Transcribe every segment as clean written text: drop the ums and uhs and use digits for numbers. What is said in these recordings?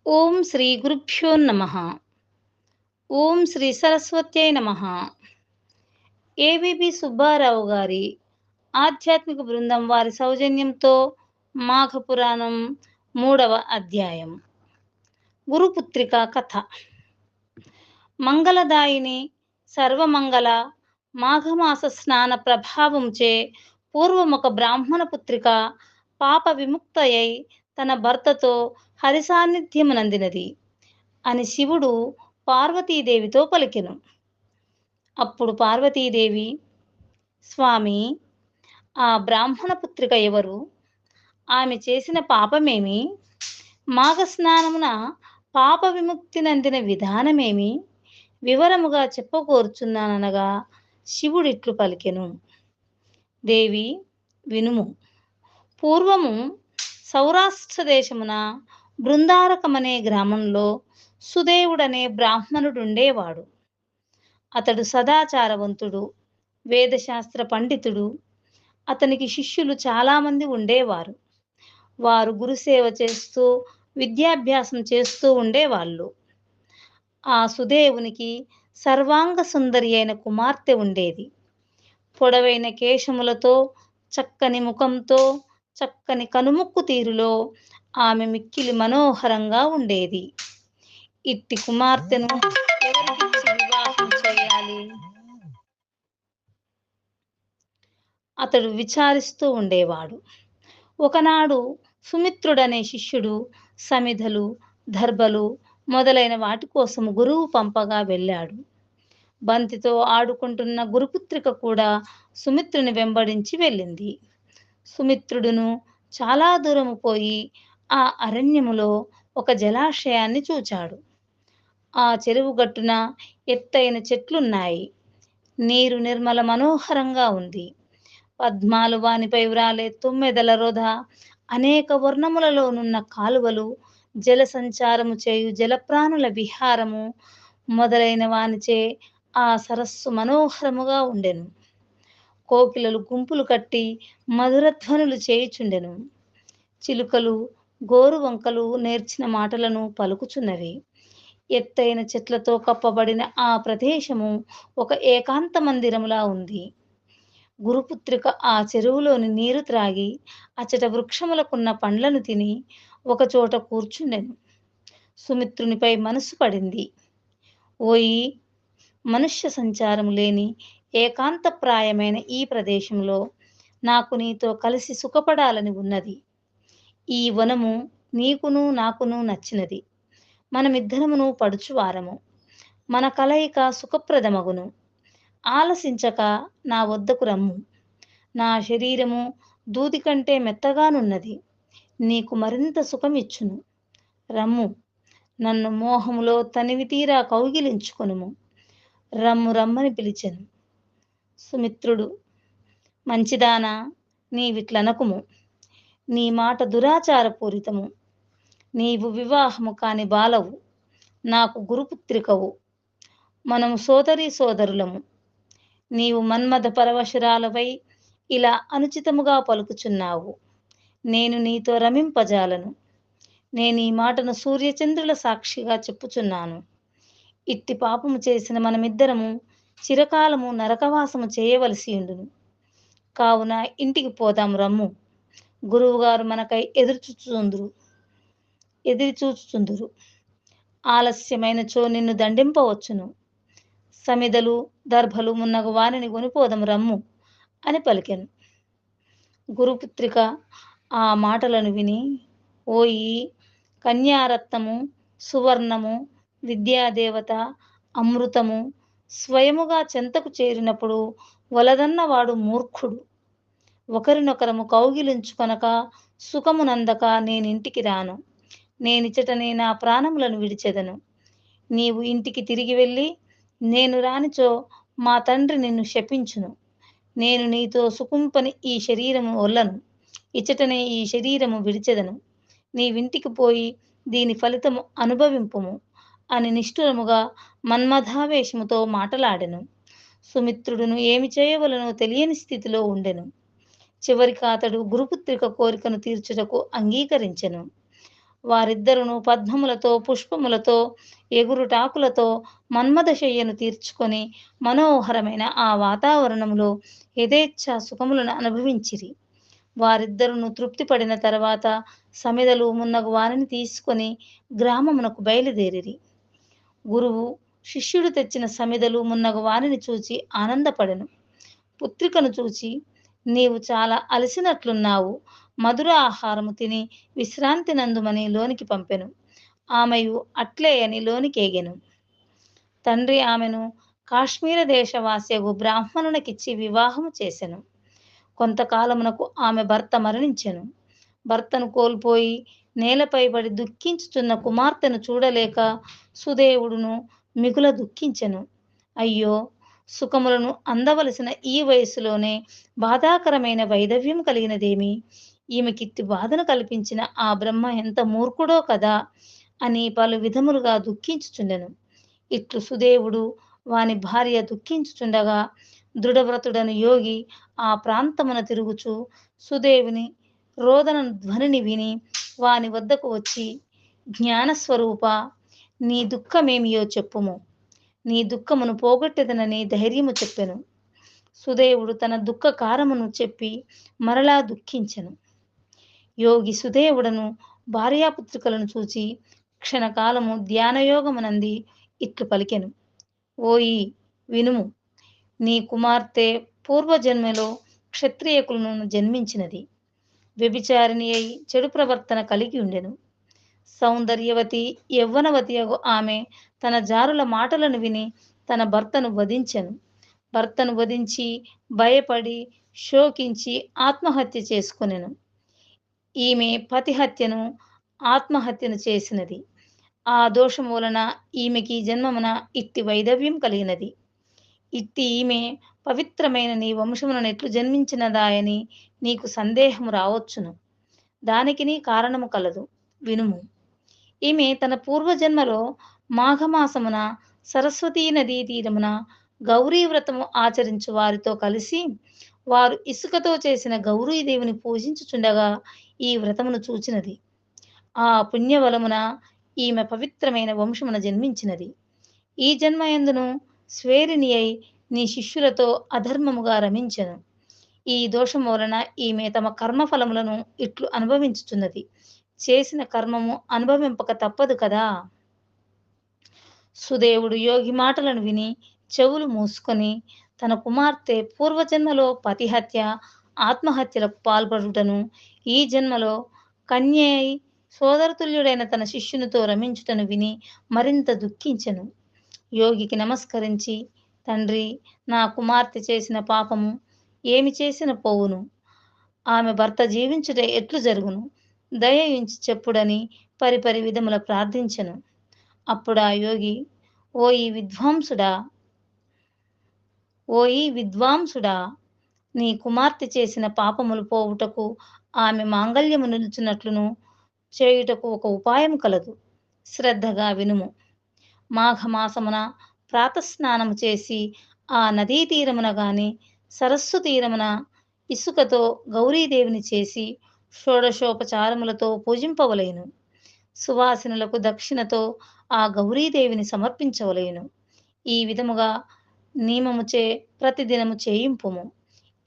ఓం శ్రీ గురుభ్యో నమః. ఓం శ్రీ సరస్వత్యై నమః. ఏవిబి సుబ్బారావు గారి ఆధ్యాత్మిక బృందం వారి సౌజన్యంతో మాఘపురాణం 3వ అధ్యాయం. గురుపుత్రిక కథ. మంగళదాయిని సర్వమంగళ మాఘమాస స్నాన ప్రభావంచే పూర్వమొక బ్రాహ్మణ పుత్రిక పాప విముక్తయై తన భర్తతో హరి సాన్నిధ్యమునందినది అని శివుడు పార్వతీదేవితో పలికెను. అప్పుడు పార్వతీదేవి, స్వామి, ఆ బ్రాహ్మణ పుత్రిక ఎవరు? ఆమె చేసిన పాపమేమి? మాఘస్నానమున పాప విముక్తి నందిన విధానమేమి? వివరముగా చెప్పకోరుచున్నాననగా శివుడిట్లు పలికెను. దేవి, వినుము. పూర్వము సౌరాష్ట్ర దేశమున బృందారకమనే గ్రామంలో సుదేవుడనే బ్రాహ్మణుడుండేవాడు. అతడు సదాచారవంతుడు, వేదశాస్త్ర పండితుడు. అతనికి శిష్యులు చాలామంది ఉండేవారు. వారు గురుసేవ చేస్తూ విద్యాభ్యాసం చేస్తూ ఉండేవాళ్ళు. ఆ సుదేవునికి సర్వాంగ సుందరి అయిన కుమార్తె ఉండేది. పొడవైన కేశములతో, చక్కని ముఖంతో, చక్కని కనుముక్కు తీరులో ఆమె మిక్కిలి మనోహరంగా ఉండేది. ఇట్టి కుమార్తెను ఎవరికిచ్చి వివాహం చేయాలి? అతడు విచారిస్తూ ఉండేవాడు. ఒకనాడు సుమిత్రుడనే శిష్యుడు సమిధలు, దర్భలు మొదలైన వాటి కోసం గురువు పంపగా వెళ్ళాడు. బంతితో ఆడుకుంటున్న గురుపుత్రిక కూడా సుమిత్రుని వెంబడించి వెళ్ళింది. సుమిత్రుడును చాలా దూరము పోయి ఆ అరణ్యములో ఒక జలాశయాన్ని చూచాడు. ఆ చెరువు గట్టున ఎత్తైన చెట్లున్నాయి. నీరు నిర్మల మనోహరంగా ఉంది. పద్మాలు వానిపై వ్రాలే తుమ్మెదల రొధ, అనేక వర్ణములలోనున్న కాలువలు, జల సంచారము చేయు జలప్రాణుల విహారము మొదలైన వానిచే ఆ సరస్సు మనోహరముగా ఉండెను. కోకిలలు గుంపులు కట్టి మధురధ్వనులు చేయుచుండెను. చిలుకలు, గోరువంకలు నేర్చిన మాటలను పలుకుచున్నవి. ఎత్తైన చెట్లతో కప్పబడిన ఆ ప్రదేశము ఒక ఏకాంత మందిరములా ఉంది. గురుపుత్రిక ఆ చెరువులోని నీరు త్రాగి అచట వృక్షములకున్న పండ్లను తిని ఒకచోట కూర్చుండెను. సుమిత్రునిపై మనసు పడింది. ఓయి, మనుష్య సంచారం లేని ఏకాంతప్రాయమైన ఈ ప్రదేశంలో నాకు నీతో కలిసి సుఖపడాలని ఉన్నది. ఈ వనము నీకును నాకును నచ్చినది. మనమిద్దరమును పడుచువారము. మన కలయిక సుఖప్రదమగును. ఆలసించక నా వద్దకు రమ్ము. నా శరీరము దూది కంటే మెత్తగానున్నది. నీకు మరింత సుఖమిచ్చును. రమ్ము. నన్ను మోహములో తనివి తీరా కౌగిలించుకొనుము. రమ్ము రమ్మని పిలిచెను. సుమిత్రుడు, మంచిదానా, నీవిట్లనకుము. నీ మాట దురాచారపూరితము. నీవు వివాహము కాని బాలవు. నాకు గురుపుత్రికవు. మనము సోదరీ సోదరులము. నీవు మన్మథ పరవశురాలవై ఇలా అనుచితముగా పలుకుచున్నావు. నేను నీతో రమింపజాలను. నేనీ మాటను సూర్యచంద్రుల సాక్షిగా చెప్పుచున్నాను. ఇట్టి పాపము చేసిన మనమిద్దరము చిరకాలము నరకవాసము చేయవలసి ఉండును. కావున ఇంటికి పోదాం రమ్ము. గురువుగారు మనకై ఎదిరిచూచుచుందురు. ఆలస్యమైనచో నిన్ను దండింపవచ్చును. సమిదలు, దర్భలు మున్నగు వారిని కొనిపోదం రమ్ము అని పలికెను. గురుపుత్రిక ఆ మాటలను విని, ఓయి, కన్యారత్నము, సువర్ణము, విద్యాదేవత, అమృతము స్వయముగా చెంతకు చేరినప్పుడు వలదన్నవాడు మూర్ఖుడు. ఒకరినొకరము కౌగిలించుకొనక సుఖమునందక నేనింటికి రాను. నేనిచటనే నా ప్రాణములను విడిచెదను. నీవు ఇంటికి తిరిగి వెళ్ళి, నేను రానిచో మా తండ్రి నిన్ను శపించును. నేను నీతో సుకుంపని ఈ శరీరము ఒల్లను. ఇచ్చటనే ఈ శరీరము విడిచెదను. నీవింటికి పోయి దీని ఫలితము అనుభవింపుము అని నిష్ఠురముగా మన్మథావేశముతో మాటలాడెను. సుమిత్రుడును ఏమి చేయవలనో తెలియని స్థితిలో ఉండెను. చివరికి అతడు గురుపుత్రిక కోరికను తీర్చుటకు అంగీకరించెను. వారిద్దరును పద్మములతో పుష్పములతో ఎగురుటాకులతో మన్మథశయ్యను తీర్చుకొని మనోహరమైన ఆ వాతావరణంలో యథేచ్ఛ సుఖములను అనుభవించిరి. వారిద్దరును తృప్తి పడిన తర్వాత సమిదలు మున్నగు వారిని తీసుకొని గ్రామమునకు బయలుదేరిరి. గురువు శిష్యుడు తెచ్చిన సమిదలు మున్నగు వారిని చూచి ఆనందపడెను. పుత్రికను చూచి, నీవు చాలా అలసినట్లున్నావు, మధుర ఆహారము తిని విశ్రాంతి నందుమని లోనికి పంపెను. ఆమెయు అట్లే అని లోనికేగెను. తండ్రి ఆమెను కాశ్మీర దేశవాస్యగు బ్రాహ్మణునికిచ్చి వివాహము చేసెను. కొంతకాలమునకు ఆమె భర్త మరణించెను. భర్తను కోల్పోయి నేలపై పడి దుఃఖించుచున్న కుమార్తెను చూడలేక సుదేవుడును మిగుల దుఃఖించెను. అయ్యో, సుఖములను అందవలసిన ఈ వయస్సులోనే బాధాకరమైన వైధవ్యం కలిగినదేమి? ఈమెకిత్తి బాధను కల్పించిన ఆ బ్రహ్మ ఎంత మూర్ఖుడో కదా అని పలు విధములుగా దుఃఖించుచుండెను. ఇట్లు సుదేవుడు వాని భార్య దుఃఖించుచుండగా దృఢవ్రతుడను యోగి ఆ ప్రాంతమున తిరుగుచు సుదేవుని రోదన ధ్వనిని విని వాని వద్దకు వచ్చి, జ్ఞానస్వరూప, నీ దుఃఖమేమియో చెప్పుము, నీ దుఃఖమును పోగొట్టెదనని ధైర్యము చెప్పెను. సుదేవుడు తన దుఃఖ కారమును చెప్పి మరలా దుఃఖించెను. యోగి సుదేవుడను భార్యాపుత్రికలను చూచి క్షణకాలము ధ్యానయోగమునంది ఇట్లు పలికెను. ఓయి వినుము, నీ కుమార్తె పూర్వజన్మలో క్షత్రియకులను జన్మించినది. వ్యభిచారిణి అయి చెడు ప్రవర్తన కలిగి ఉండెను. సౌందర్యవతి యవ్వనవతి అగు ఆమె తన జారుల మాటలను విని తన భర్తను వధించెను. భర్తను వధించి భయపడి శోకించి ఆత్మహత్య చేసుకొనెను. ఈమె పతిహత్యను ఆత్మహత్యను చేసినది. ఆ దోషము వలన ఈమెకి జన్మమున ఇట్టి వైధవ్యం కలిగినది. ఇట్టి ఈమె పవిత్రమైన నీ వంశమున ఎట్లు జన్మించినదాయని నీకు సందేహము రావచ్చును. దానికి నీ కారణము కలదు, వినుము. ఈమె తన పూర్వజన్మలో మాఘమాసమున సరస్వతీ నదీ తీరమున గౌరీ వ్రతము ఆచరించు వారితో కలిసి వారు ఇసుకతో చేసిన గౌరీదేవిని పూజించుచుండగా ఈ వ్రతమును చూచినది. ఆ పుణ్యబలమున ఈమె పవిత్రమైన వంశమున జన్మించినది. ఈ జన్మయందును స్వేరిణి అయి నీ శిష్యులతో అధర్మముగా రమించెను. ఈ దోషము వలన ఈమె తమ కర్మఫలములను ఇట్లు అనుభవించుచున్నది. చేసిన కర్మము అనుభవింపక తప్పదు కదా. సుదేవుడు యోగి మాటలను విని చెవులు మూసుకొని తన కుమార్తె పూర్వజన్మలో పతిహత్య ఆత్మహత్యలకు పాల్పడుటను, ఈ జన్మలో కన్య అయి సోదరతుల్యుడైన తన శిష్యునితో రమించుటను విని మరింత దుఃఖించెను. యోగికి నమస్కరించి, తండ్రి, నా కుమార్తె చేసిన పాపము ఏమి చేసిన పోవును? ఆమె భర్త జీవించుట ఎట్లు జరుగును? దయయుంచి చెప్పుడని పరిపరి విధముల ప్రార్థించెను. అప్పుడా యోగి, ఓయి విద్వాంసుడా, ఓయి విద్వాంసుడా, నీ కుమార్తె చేసిన పాపములు పోవుటకు ఆమె మాంగల్యము నిలుచున్నట్లును చేయుటకు ఒక ఉపాయం కలదు. శ్రద్ధగా వినుము. మాఘమాసమున ప్రాతస్నానము చేసి ఆ నదీ తీరమున గాని సరస్సు తీరమున ఇసుకతో గౌరీదేవిని చేసి షోడశోపచారములతో పూజింపవలెను. సువాసినులకు దక్షిణతో ఆ గౌరీదేవిని సమర్పించవలెను. ఈ విధముగా నియమముచే ప్రతిదినము చేయింపుము.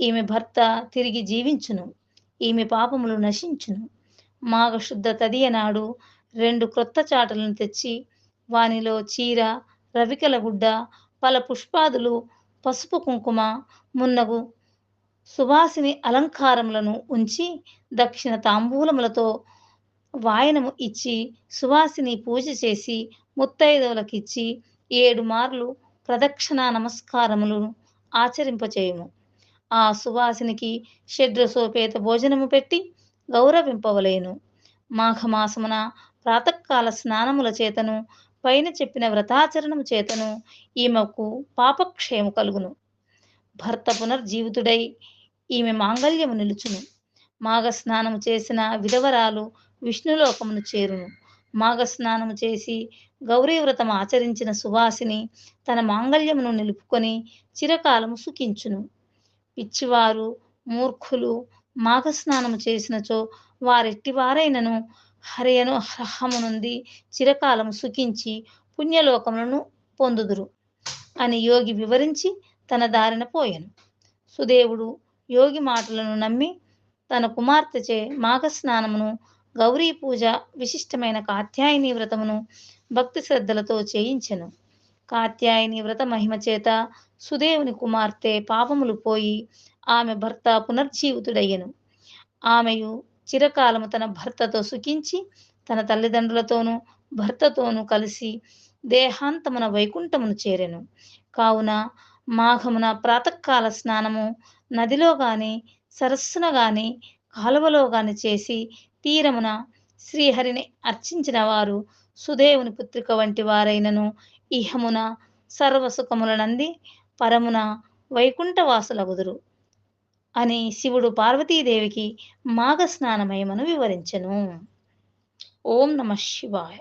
ఈమె భర్త తిరిగి జీవించును, ఈమె పాపములు నశించును. మాఘశుద్ధ తదియ నాడు 2 క్రొత్త చాటలను తెచ్చి వానిలో చీర, రవికెల గుడ్డ, పల పుష్పాదులు, పసుపు కుంకుమ మున్నగు సువాసిని అలంకారములను ఉంచి దక్షిణ తాంబూలములతో వాయనము ఇచ్చి సువాసిని పూజ చేసి ముత్తైదువులకిచ్చి 7 మార్లు ప్రదక్షిణ నమస్కారములు ఆచరింపచేయుము. ఆ సువాసినికి షడ్రసోపేత భోజనము పెట్టి గౌరవింపవలేను. మాఘమాసమున ప్రాతకాల స్నానముల చేతను పైన చెప్పిన వ్రతాచరణము చేతను ఈమెకు పాపక్షయము కలుగును. భర్త పునర్జీవితుడై ఈమె మాంగల్యము నిలుచును. మాఘస్నానము చేసిన విధవరాలు విష్ణులోకమును చేరును. మాఘస్నానము చేసి గౌరీవ్రతము ఆచరించిన సువాసిని తన మాంగల్యమును నిలుపుకొని చిరకాలము సుఖించును. పిచ్చివారు, మూర్ఖులు మాఘస్నానము చేసినచో వారెట్టివారైనను హరియను అర్హమునుంది చిరకాలము సుఖించి పుణ్యలోకములను పొందుదురు అని యోగి వివరించి తన దారిన పోయెను. సుదేవుడు యోగి మాటలను నమ్మి తన కుమార్తెచే మాఘస్నానమును, గౌరీ పూజ, విశిష్టమైన కాత్యాయని వ్రతమును భక్తి శ్రద్ధలతో చేయించెను. కాత్యాయని వ్రత మహిమ చేత సుదేవుని కుమార్తె పాపములు పోయి ఆమె భర్త పునర్జీవితుడయ్యెను. ఆమెయు చిరకాలము తన భర్తతో సుఖించి తన తల్లిదండ్రులతోనూ భర్తతోనూ కలిసి దేహాంతమున వైకుంఠమును చేరెను. కావున మాఘమున ప్రాతకాల స్నానము నదిలో గాని సరస్సున గాని కాలువలో గాని చేసి తీరమున శ్రీహరిని అర్చించిన వారు సుదేవుని పుత్రిక వంటి వారైనను ఇహమున సర్వసుఖములనంది పరమున వైకుంఠవాసులగుదురు అని శివుడు పార్వతీదేవికి మాఘ స్నాన మహిమను వివరించెను. ఓం నమ శివాయ.